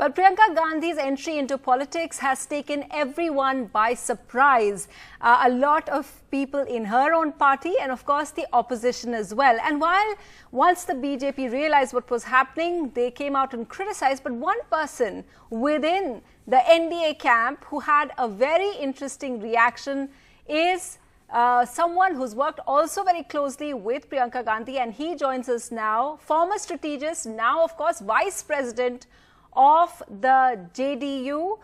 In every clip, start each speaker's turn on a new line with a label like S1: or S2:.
S1: Well, Priyanka Gandhi's entry into politics has taken everyone by surprise. A lot of people in her own party and, of course, the opposition as well. And once the BJP realized what was happening, they came out and criticized. But one person within the NDA camp who had a very interesting reaction is someone who's worked also very closely with Priyanka Gandhi, and he joins us now, former strategist, now, of course, Vice President of the JDU.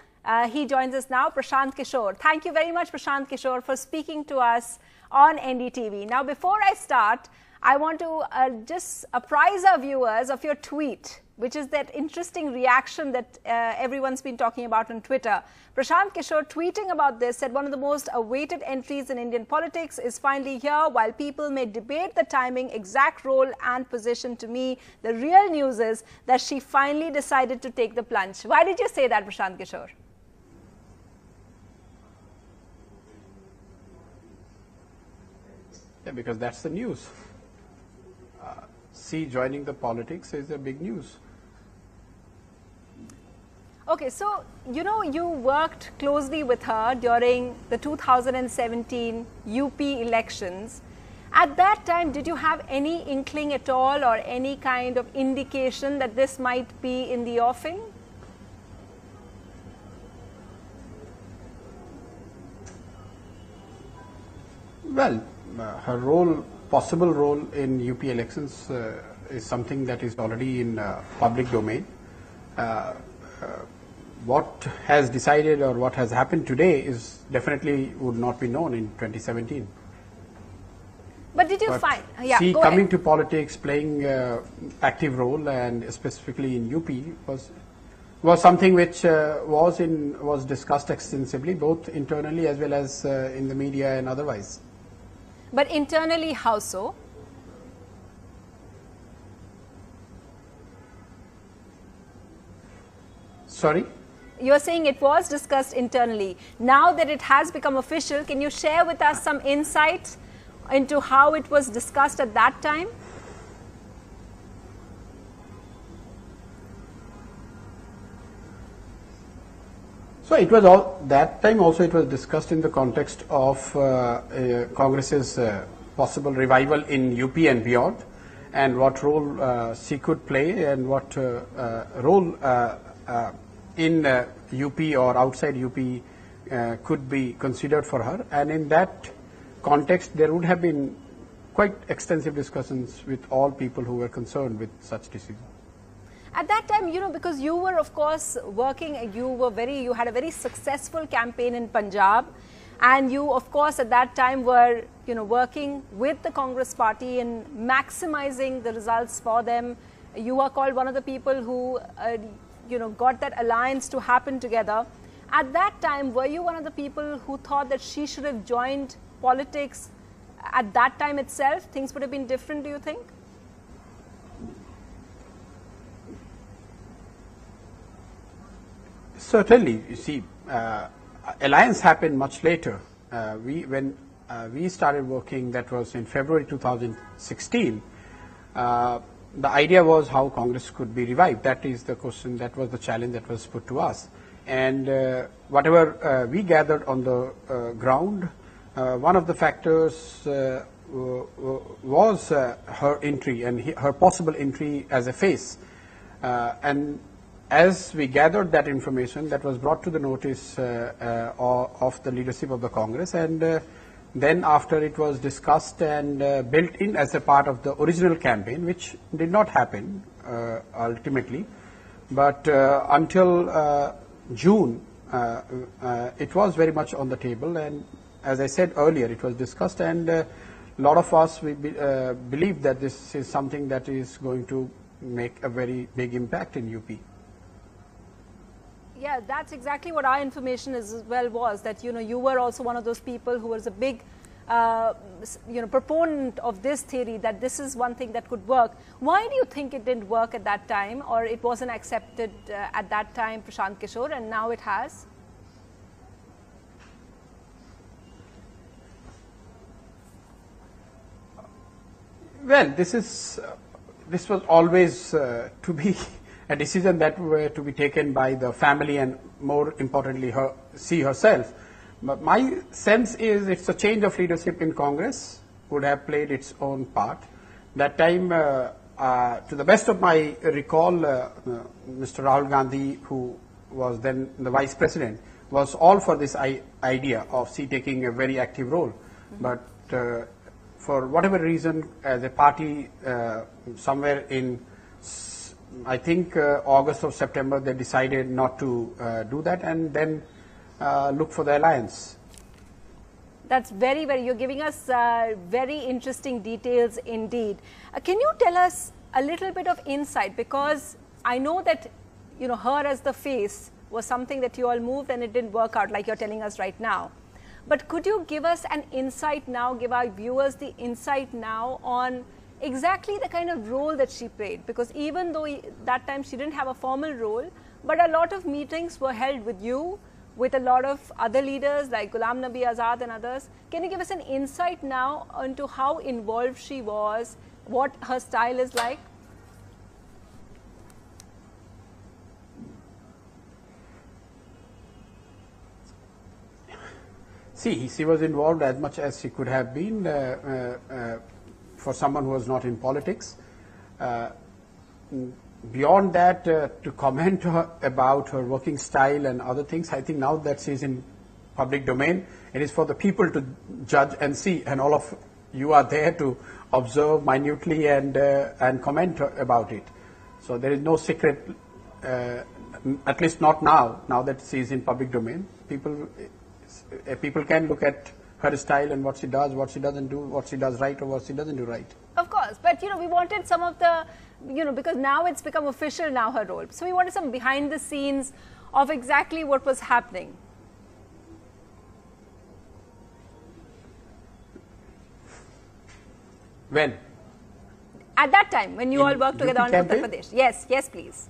S1: He joins us now, Prashant Kishor. Thank you very much, Prashant Kishor, for speaking to us on NDTV. Now, before I start, I want to just apprise our viewers of your tweet, which is that interesting reaction that everyone's been talking about on Twitter. Prashant Kishor, tweeting about this, said one of the most awaited entries in Indian politics is finally here. While people may debate the timing, exact role and position, to me, the real news is that she finally decided to take the plunge. Why did you say that, Prashant Kishor?
S2: Yeah, because that's the news. See, joining the politics is a big news.
S1: Okay, so, you know, you worked closely with her during the 2017 UP elections. At that time, did you have any inkling at all or any kind of indication that this might be in the offing?
S2: Well, her role, possible role in UP elections is something that is already in public domain. What has decided or what has happened today is definitely would not be known in 2017.
S1: But did you find, yeah,
S2: she
S1: go
S2: coming
S1: ahead.
S2: to politics, playing active role, and specifically in UP was something which was discussed extensively, both internally as well as in the media and otherwise.
S1: But internally, how so?
S2: Sorry?
S1: You are saying it was discussed internally. Now that it has become official, can you share with us some insights into how it was discussed at that time?
S2: So it was that time also it was discussed in the context of Congress's possible revival in UP and beyond, and what role she could play and what role in UP or outside UP could be considered for her. And in that context, there would have been quite extensive discussions with all people who were concerned with such decision.
S1: At that time, you know, because you were, of course, working, you had a very successful campaign in Punjab, and you, of course, at that time were, you know, working with the Congress party and maximizing the results for them. You are called one of the people who, you know, got that alliance to happen together. At that time, were you one of the people who thought that she should have joined politics at that time itself? Things would have been different, do you think?
S2: Certainly, you see, alliance happened much later. When we started working, that was in February 2016. The idea was how Congress could be revived. That is the question, that was the challenge that was put to us. And whatever we gathered on the ground, one of the factors was her entry and her possible entry as a face. And as we gathered that information, that was brought to the notice of the leadership of the Congress, and then after it was discussed and built in as a part of the original campaign, which did not happen ultimately, but until June, it was very much on the table, and as I said earlier, it was discussed, and a lot of us believe that this is something that is going to make a very big impact in UP.
S1: Yeah, that's exactly what our information as well was, that, you know, you were also one of those people who was a big, you know, proponent of this theory that this is one thing that could work. Why do you think it didn't work at that time, or it wasn't accepted at that time, Prashant Kishor, and now it has?
S2: Well, this was always to be a decision that were to be taken by the family and more importantly she herself. But my sense is it's a change of leadership in Congress would have played its own part. That time, to the best of my recall, Mr. Rahul Gandhi, who was then the Vice President, was all for this idea of she taking a very active role. But for whatever reason, as a party, somewhere in, I think, August or September, they decided not to do that and then look for the alliance.
S1: That's very, you're giving us very interesting details indeed. Can you tell us a little bit of insight? Because I know that, you know, her as the face was something that you all moved and it didn't work out like you're telling us right now. But could you give us an insight now, give our viewers the insight now on exactly the kind of role that she played? Because even though that time she didn't have a formal role, but a lot of meetings were held with you, with a lot of other leaders like Ghulam Nabi Azad and others. Can you give us an insight now into how involved she was, what her style is like?
S2: See, she was involved as much as she could have been for someone who was not in politics. Beyond that, to comment about her working style and other things, I think now that she's in public domain, it is for the people to judge and see, and all of you are there to observe minutely and comment about it. So there is no secret, at least not now. Now that she's in public domain, people can look at her style and what she does, what she doesn't do, what she does right or what she doesn't do right.
S1: Of course, but you know, we wanted some of the, you know, because now it's become official now, her role. So we wanted some behind the scenes of exactly what was happening.
S2: When?
S1: At that time, when you all worked together on Uttar Pradesh. Yes, yes, please.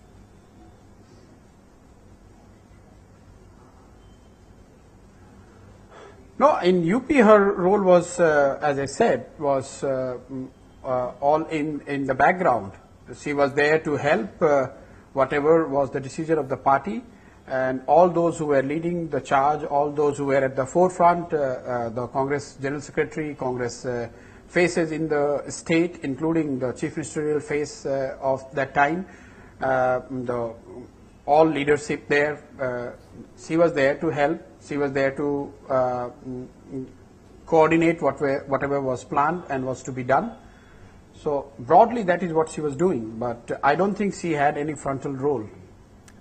S2: No, in UP her role was, as I said, was all in the background. She was there to help whatever was the decision of the party, and all those who were leading the charge, all those who were at the forefront, the Congress General Secretary, Congress faces in the state, including the Chief Ministerial face of that time, all leadership there. She was there to help. She was there to coordinate whatever was planned and was to be done. So broadly, that is what she was doing, but I don't think she had any frontal role.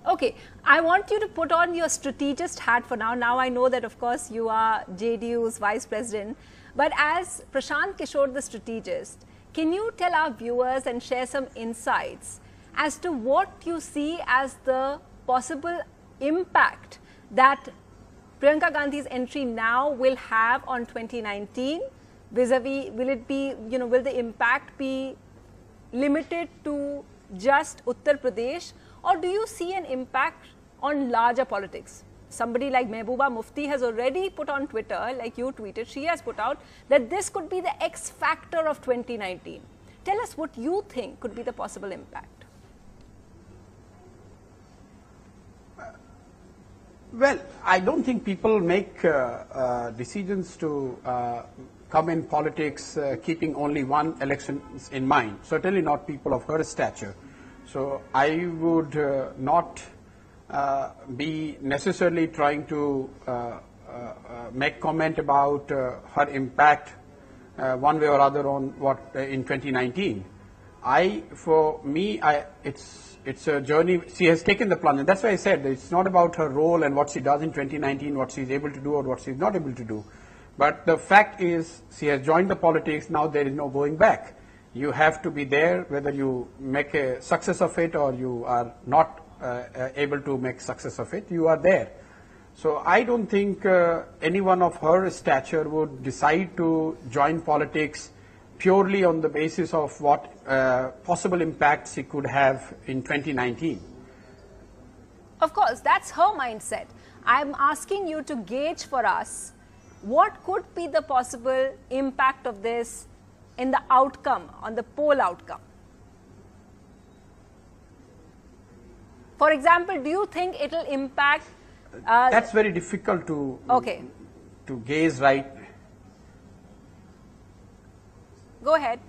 S1: Okay, I want you to put on your strategist hat for now. Now I know that, of course, you are JDU's vice president, but as Prashant Kishor, the strategist, can you tell our viewers and share some insights as to what you see as the possible impact that Priyanka Gandhi's entry now will have on 2019? Vis-a-vis, will it be, you know, will the impact be limited to just Uttar Pradesh, or do you see an impact on larger politics? Somebody like Mehbooba Mufti has already put on Twitter, like you tweeted, she has put out that this could be the X factor of 2019. Tell us what you think could be the possible impact.
S2: Well, I don't think people make decisions to come in politics keeping only one election in mind. Certainly not people of her stature. So I would not be necessarily trying to make comment about her impact one way or other on what in 2019. For me, it's a journey. She has taken the plunge, and that's why I said it's not about her role and what she does in 2019, what she's able to do or what she's not able to do. But the fact is, she has joined the politics. Now there is no going back. You have to be there, whether you make a success of it or you are not able to make success of it. You are there. So I don't think anyone of her stature would decide to join politics purely on the basis of what possible impact she could have in 2019.
S1: Of course, that's her mindset. I'm asking you to gauge for us what could be the possible impact of this in the outcome, on the poll outcome. For example, do you think it will impact?
S2: That's very difficult to gauge right.
S1: Go ahead.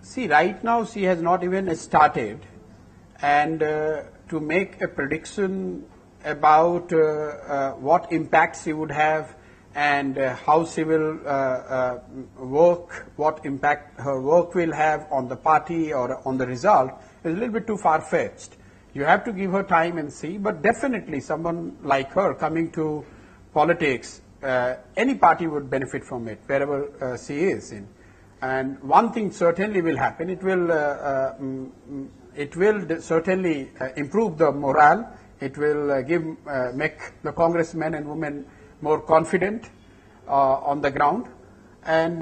S2: See, right now she has not even started, and to make a prediction about what impact she would have and how she will work, what impact her work will have on the party or on the result is a little bit too far-fetched. You have to give her time and see, but definitely someone like her coming to politics, any party would benefit from it, wherever she is in. And one thing certainly will happen, it will certainly improve the morale, it will make the congressmen and women more confident on the ground, and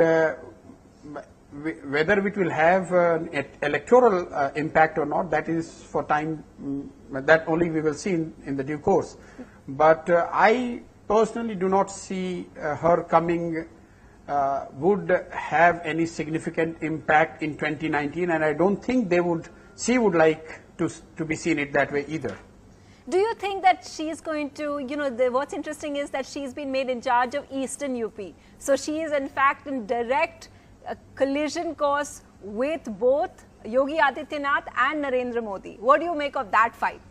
S2: whether it will have an electoral impact or not, that is for time, that only we will see in the due course. But I personally do not see her coming would have any significant impact in 2019, and I don't think she would like to be seen it that way either.
S1: Do you think that she's going to, what's interesting is that she's been made in charge of Eastern UP. So she is in fact in direct collision course with both Yogi Adityanath and Narendra Modi. What do you make of that fight?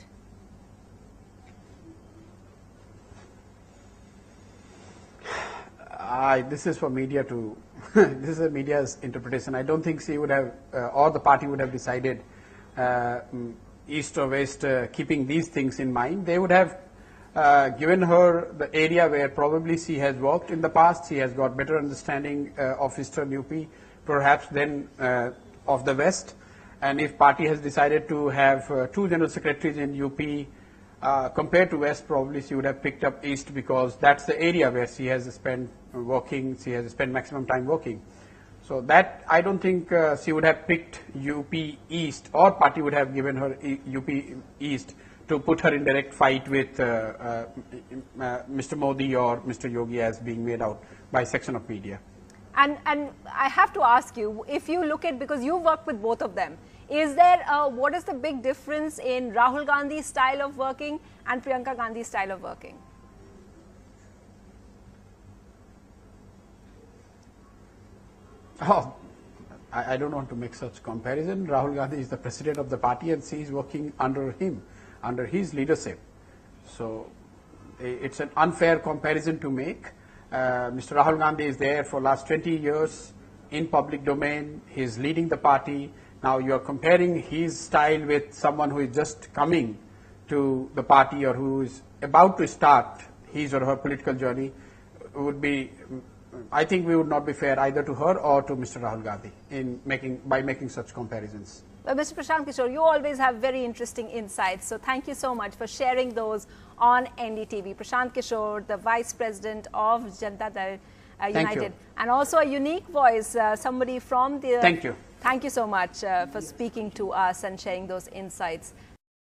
S2: This is for media to, this is a media's interpretation. I don't think she would have, or the party would have decided East or West, keeping these things in mind. They would have given her the area where probably she has worked in the past. She has got better understanding of Eastern UP, perhaps than of the West. And if party has decided to have two general secretaries in UP, compared to West, probably she would have picked up East because that's the area where she has spent working, she has spent maximum time working. So that, I don't think she would have picked UP East, or party would have given her UP East to put her in direct fight with Mr. Modi or Mr. Yogi as being made out by section of media.
S1: And I have to ask you, if you look at, because you work with both of them, is there, what is the big difference in Rahul Gandhi's style of working and Priyanka Gandhi's style of working?
S2: Oh, I don't want to make such comparison. Rahul Gandhi is the president of the party and she is working under him, under his leadership. So it's an unfair comparison to make. Mr. Rahul Gandhi is there for last 20 years in public domain. He is leading the party. Now you are comparing his style with someone who is just coming to the party or who is about to start his or her political journey. Would be, I think we would not be fair either to her or to Mr. Rahul Gandhi by making such comparisons.
S1: Well, Mr. Prashant Kishor, you always have very interesting insights. So thank you so much for sharing those on NDTV. Prashant Kishor, the Vice President of Janata Dal United, and also a unique voice, somebody from the...
S2: Thank you.
S1: Thank you so much for speaking to us and sharing those insights.